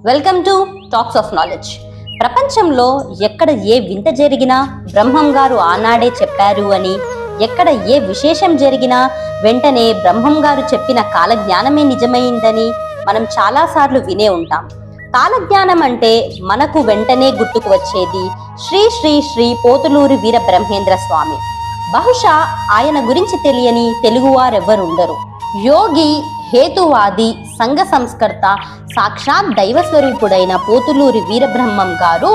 Welcome to talks of knowledge. ప్రపంచంలో ఎక్కడ ఏ వింత జరిగినా బ్రహ్మం గారు ఆనాడే చెప్పారు అని, ఎక్కడ ఏ విశేషం జరిగినా వెంటనే బ్రహ్మం గారు చెప్పిన కాలజ్ఞానమే నిజమైందని మనం చాలాసార్లు వినే ఉంటాం. కాలజ్ఞానం అంటే మనకు వెంటనే గుర్తుకు వచ్చేది శ్రీ శ్రీ శ్రీ పోతులూరి వీర బ్రహ్మేంద్ర స్వామి. బహుశా ఆయన గురించి తెలియని తెలుగువారెవ్వరుండరు. యోగి, హేతువాది, సంఘ సంస్కర్త, సాక్షాత్ దైవ స్వరూపుడైన పోతులూరి వీరబ్రహ్మం గారు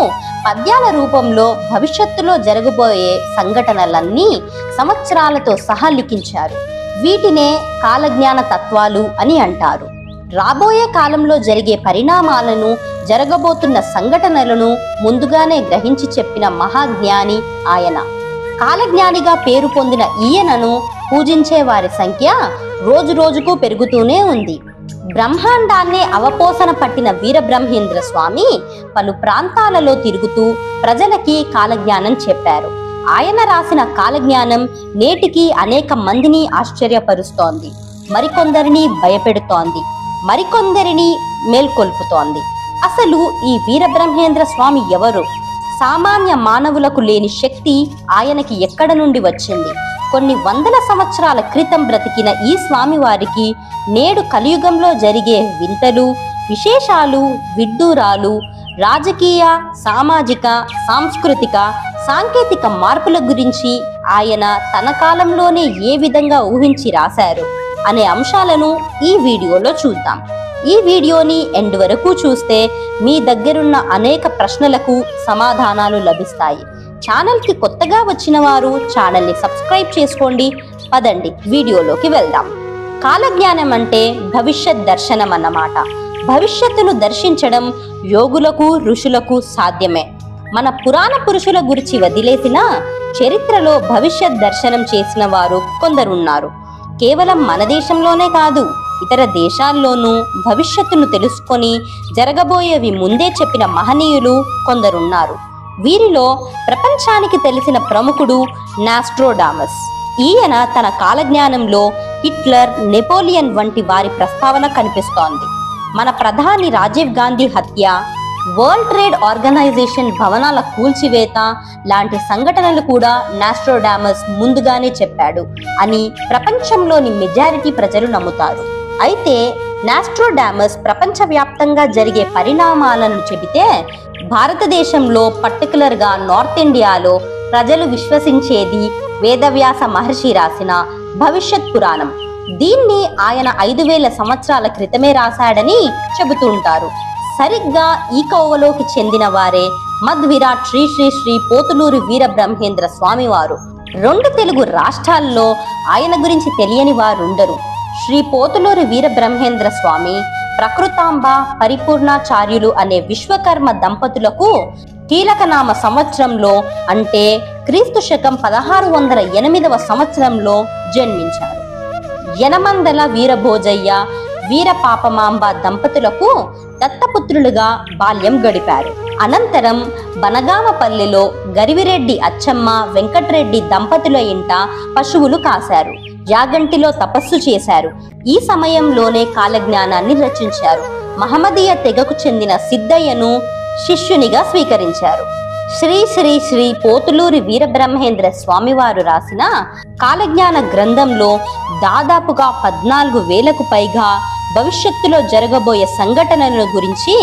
పద్యాల రూపంలో భవిష్యత్తులో జరగబోయే సంఘటనలన్నీ సంవత్సరాలతో సహా లిఖించారు. వీటినే కాలజ్ఞాన తత్వాలు అని అంటారు. రాబోయే కాలంలో జరిగే పరిణామాలను, జరగబోతున్న సంఘటనలను ముందుగానే గ్రహించి చెప్పిన మహాజ్ఞాని ఆయన. కాలజ్ఞానిగా పేరు పొందిన ఈయనను పూజించే వారి సంఖ్య రోజు రోజుకు పెరుగుతూనే ఉంది. బ్రహ్మాండాన్నే అవపోసన పట్టిన వీరబ్రహ్మేంద్ర స్వామి పలు ప్రాంతాలలో తిరుగుతూ ప్రజలకి కాలజ్ఞానం చెప్పారు. ఆయన రాసిన కాలజ్ఞానం నేటికి అనేక మందిని ఆశ్చర్యపరుస్తోంది, మరికొందరిని భయపెడుతోంది, మరికొందరిని మేల్కొల్పుతోంది. అసలు ఈ వీరబ్రహ్మేంద్ర స్వామి ఎవరు? సామాన్య మానవులకు లేని శక్తి ఆయనకి ఎక్కడ నుండి వచ్చింది? కొన్ని వందల సంవత్సరాల క్రితం బ్రతికిన ఈ స్వామి వారికి నేడు కలియుగంలో జరిగే వింతలు, విశేషాలు, విడ్డూరాలు, రాజకీయ, సామాజిక, సాంస్కృతిక, సాంకేతిక మార్పుల గురించి ఆయన తన కాలంలోనే ఏ విధంగా ఊహించి రాశారు అనే అంశాలను ఈ వీడియోలో చూద్దాం. ఈ వీడియోని ఎండ్ వరకు చూస్తే మీ దగ్గరున్న అనేక ప్రశ్నలకు సమాధానాలు లభిస్తాయి. ఛానల్కి కొత్తగా వచ్చిన వారు ఛానల్ని సబ్స్క్రైబ్ చేసుకోండి. పదండి వీడియోలోకి వెళ్దాం. కాలజ్ఞానం అంటే భవిష్యత్ దర్శనం అన్నమాట. భవిష్యత్తును దర్శించడం యోగులకు, ఋషులకు సాధ్యమే. మన పురాణ పురుషుల గురించి వదిలేసిన చరిత్రలో భవిష్యత్ దర్శనం చేసిన వారు కొందరున్నారు. కేవలం మన దేశంలోనే కాదు, ఇతర దేశాల్లోనూ భవిష్యత్తును తెలుసుకొని జరగబోయేవి ముందే చెప్పిన మహనీయులు కొందరున్నారు. వీరిలో ప్రపంచానికి తెలిసిన ప్రముఖుడు నాస్ట్రోడామస్. ఈయన తన కాలజ్ఞానంలో హిట్లర్, నెపోలియన్ వంటి వారి ప్రస్తావన కనిపిస్తోంది. మన ప్రధాని రాజీవ్ గాంధీ హత్య, వరల్డ్ ట్రేడ్ ఆర్గనైజేషన్ భవనాల కూల్చివేత లాంటి సంఘటనలు కూడా నాస్ట్రోడామస్ ముందుగానే చెప్పాడు అని ప్రపంచంలోని మెజారిటీ ప్రజలు నమ్ముతారు. అయితే నాస్ట్రోడామస్ ప్రపంచవ్యాప్తంగా జరిగే పరిణామాలను చెబితే భారతదేశంలో, పర్టికులర్గా నార్త్ ఇండియాలో ప్రజలు విశ్వసించేది వేదవ్యాస మహర్షి రాసిన భవిష్యత్ పురాణం. దీన్ని ఆయన 5000 సంవత్సరాల క్రితమే రాశాడని చెబుతుంటారు. సరిగ్గా ఈ కోవలోకి చెందిన వారే మధ్విరాట్ శ్రీ శ్రీ శ్రీ పోతులూరి వీరబ్రహ్మేంద్ర స్వామి వారు. 2 తెలుగు రాష్ట్రాల్లో ఆయన గురించి తెలియని వారుండరు. శ్రీ పోతులూరి వీరబ్రహ్మేంద్ర స్వామి, ప్రకృతాంబ పరిపూర్ణాచార్యులు అనే విశ్వకర్మ దంపతులకు కీలకనామ సంవత్సరంలో, అంటే క్రీస్తు శకం 1608వ సంవత్సరంలో జన్మించారు. యనమందల వీరభోజయ్య, వీరపాపమాంబ దంపతులకు దత్తపుత్రులుగా బాల్యం గడిపారు. అనంతరం బనగామపల్లెలో గరివిరెడ్డి అచ్చమ్మ, వెంకటరెడ్డి దంపతుల ఇంట పశువులు కాశారు. యాగంటిలో తపస్సు చేశారు. ఈ సమయంలోనే కాలజ్ఞానాన్ని రచించారు. మహమ్మదీయ తెగకు చెందిన సిద్ధయ్యను శిష్యునిగా స్వీకరించారు. శ్రీ శ్రీ శ్రీ పోతులూరి వీరబ్రహ్మేంద్ర స్వామివారు రాసిన కాలజ్ఞాన గ్రంథంలో దాదాపుగా 14,000కు పైగా భవిష్యత్తులో జరగబోయే సంఘటనల గురించి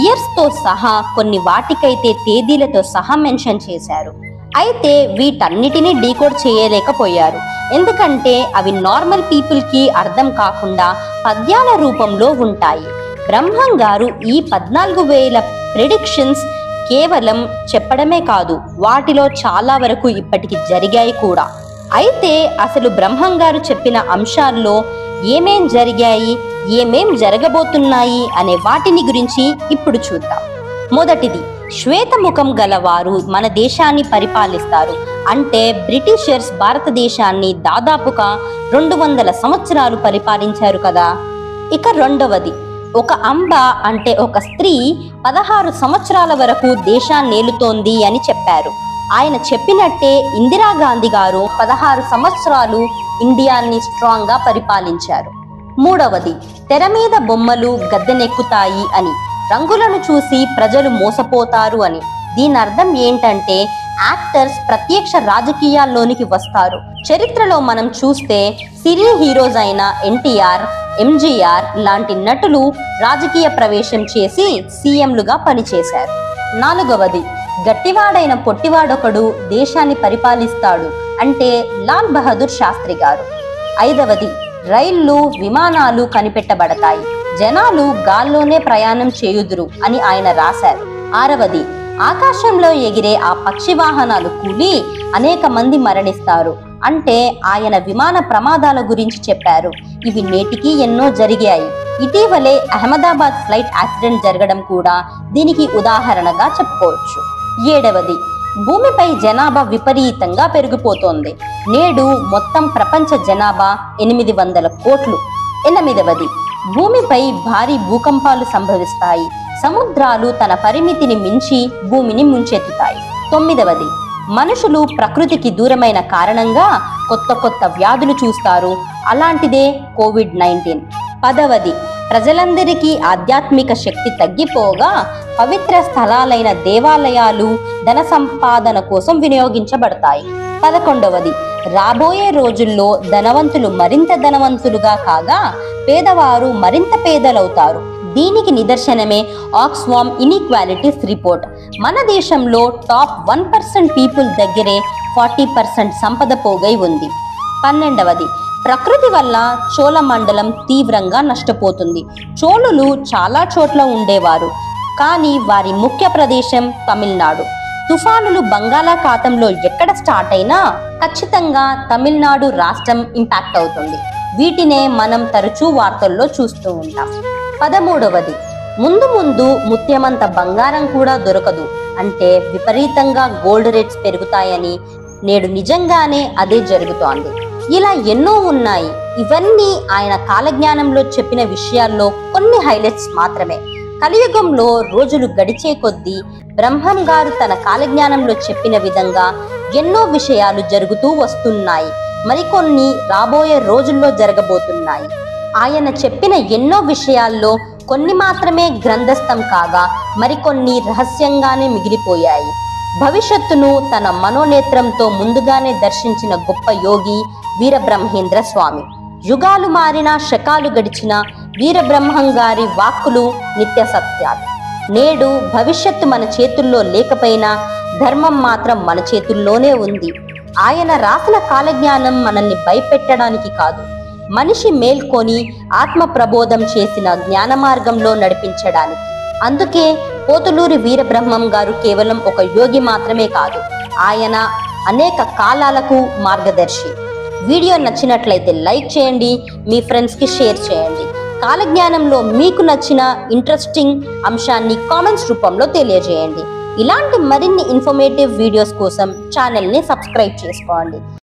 ఇయర్స్తో సహా, కొన్ని వాటికైతే తేదీలతో సహా మెన్షన్ చేశారు. అయితే వీటన్నిటినీ డీకోడ్ చేయలేకపోయారు. ఎందుకంటే అవి నార్మల్ పీపుల్కి అర్థం కాకుండా పద్యాల రూపంలో ఉంటాయి. బ్రహ్మం గారు ఈ 14,000 ప్రెడిక్షన్స్ కేవలం చెప్పడమే కాదు, వాటిలో చాలా వరకు ఇప్పటికి జరిగాయి కూడా. అయితే అసలు బ్రహ్మం గారు చెప్పిన అంశాల్లో ఏమేం జరిగాయి, ఏమేం జరగబోతున్నాయి అనే వాటిని గురించి ఇప్పుడు చూద్దాం. మొదటిది, శ్వేతముఖం గలవారు మన దేశాన్ని పరిపాలిస్తారు. అంటే బ్రిటిషర్స్ భారతదేశాన్ని దాదాపుగా 200 సంవత్సరాలు పరిపాలించారు కదా. ఇక రెండవది, ఒక అంబ అంటే ఒక స్త్రీ 16 సంవత్సరాల వరకు దేశాన్ని ఏలుతోంది అని చెప్పారు. ఆయన చెప్పినట్టే ఇందిరాగాంధీ గారు 16 సంవత్సరాలు ఇండియాని స్ట్రాంగ్ గా పరిపాలించారు. మూడవది, తెర మీద బొమ్మలు గద్దెనెక్కుతాయి అని. రంగులను చూసి ప్రజలు మోసపోతారు అని. దీని అర్థం ఏంటంటే యాక్టర్స్ ప్రత్యక్ష రాజకీయాల్లోనికి వస్తారు. చరిత్రలో మనం చూస్తే సినీ హీరోస్ అయిన ఎన్టీఆర్, ఎంజీఆర్ లాంటి నటులు రాజకీయ ప్రవేశం చేసి సీఎంలుగా పనిచేశారు. 4వది, గట్టివాడైన పొట్టివాడొకడు దేశాన్ని పరిపాలిస్తాడు అంటే లాల్ బహదూర్ శాస్త్రి గారు. 5వది, రైళ్లు, విమానాలు కనిపెట్టబడతాయి, జనాలు గాల్లోనే ప్రయాణం చేయుదురు అని ఆయన రాశారు. 6వది, ఆకాశంలో ఎగిరే ఆ పక్షి వాహనాలు కూలి అనేక మంది మరణిస్తారు అంటే ఆయన విమాన ప్రమాదాల గురించి చెప్పారు. ఇవి నేటికి ఎన్నో జరిగాయి. ఇటీవలే అహ్మదాబాద్ ఫ్లైట్ యాక్సిడెంట్ జరగడం కూడా దీనికి ఉదాహరణగా చెప్పుకోవచ్చు. 7వది, భూమిపై జనాభా విపరీతంగా పెరిగిపోతోంది. నేడు మొత్తం ప్రపంచ జనాభా 800 కోట్లు. 8వది, భూమిపై భారీ భూకంపాలు సంభవిస్తాయి. సముద్రాలు తన పరిమితిని మించి భూమిని ముంచెత్తుతాయి. 9వది, మనుషులు ప్రకృతికి దూరమైన కారణంగా కొత్త వ్యాధులు చూస్తారు. అలాంటిదే కోవిడ్-19. 10వది, ప్రజలందరికీ ఆధ్యాత్మిక శక్తి తగ్గిపోగా పవిత్ర స్థలాలైన దేవాలయాలు ధన సంపాదన కోసం వినియోగించబడతాయి. 11వది, రాబోయే రోజుల్లో ధనవంతులు మరింత ధనవంతులుగా కాగా పేదవారు మరింత పేదలవుతారు. దీనికి నిదర్శనమే ఆక్స్ఫామ్ ఇన్ఈక్వాలిటీస్ రిపోర్ట్. మన దేశంలో టాప్ 1% పీపుల్ దగ్గరే 40% సంపద పోగై ఉంది. 12వది, ప్రకృతి వల్ల చోళ మండలం తీవ్రంగా నష్టపోతుంది. చోళులు చాలా చోట్ల ఉండేవారు, కానీ వారి ముఖ్య ప్రదేశం తమిళనాడు. తుఫానులు బంగాళాఖాతంలో ఎక్కడ స్టార్ట్ అయినా ఖచ్చితంగా తమిళనాడు రాష్ట్రం ఇంపాక్ట్ అవుతుంది. వీటినే మనం తరచూ వార్తల్లో చూస్తూ ఉంటాం. 13వది, ముందు ముత్యమంత బంగారం కూడా దొరకదు అంటే విపరీతంగా గోల్డ్ రేట్స్ పెరుగుతాయని. నేడు నిజంగానే అదే జరుగుతోంది. ఇలా ఎన్నో ఉన్నాయి. ఇవన్నీ ఆయన కాలజ్ఞానంలో చెప్పిన విషయాల్లో కొన్ని హైలైట్స్ మాత్రమే. కలియుగంలో రోజులు గడిచే కొద్దీ బ్రహ్మం గారు తన కాలజ్ఞానంలో చెప్పిన విధంగా ఎన్నో విషయాలు జరుగుతూ వస్తున్నాయి. మరికొన్ని రాబోయే రోజుల్లో జరగబోతున్నాయి. ఆయన చెప్పిన ఎన్నో విషయాల్లో కొన్ని మాత్రమే గ్రంథస్థం కాగా మరికొన్ని రహస్యంగానే మిగిలిపోయాయి. భవిష్యత్తును తన మనోనేత్రంతో ముందుగానే దర్శించిన గొప్ప యోగి వీరబ్రహ్మేంద్ర స్వామి. యుగాలు మారినా శకాలు గడిచిన వీరబ్రహ్మం గారి వాక్కులు నిత్య సత్యాలు. నేడు భవిష్యత్తు మన చేతుల్లో లేకపోయినా ధర్మం మాత్రం మన చేతుల్లోనే ఉంది. ఆయన రాసిన కాలజ్ఞానం మనల్ని భయపెట్టడానికి కాదు, మనిషి మేల్కొని ఆత్మ ప్రబోధం చేసిన జ్ఞాన మార్గంలో నడిపించడానికి. అందుకే పోతులూరి వీరబ్రహ్మం గారు కేవలం ఒక యోగి మాత్రమే కాదు, ఆయన అనేక కాలాలకు మార్గదర్శి. వీడియో నచ్చినట్లయితే లైక్ చేయండి, మీ ఫ్రెండ్స్కి షేర్ చేయండి. కాలజ్ఞానంలో మీకు నచ్చిన ఇంట్రెస్టింగ్ అంశాన్ని కామెంట్స్ రూపంలో తెలియజేయండి. ఇలాంటి మరిన్ని ఇన్ఫర్మేటివ్ వీడియోస్ కోసం ఛానల్ని సబ్స్క్రైబ్ చేసుకోండి.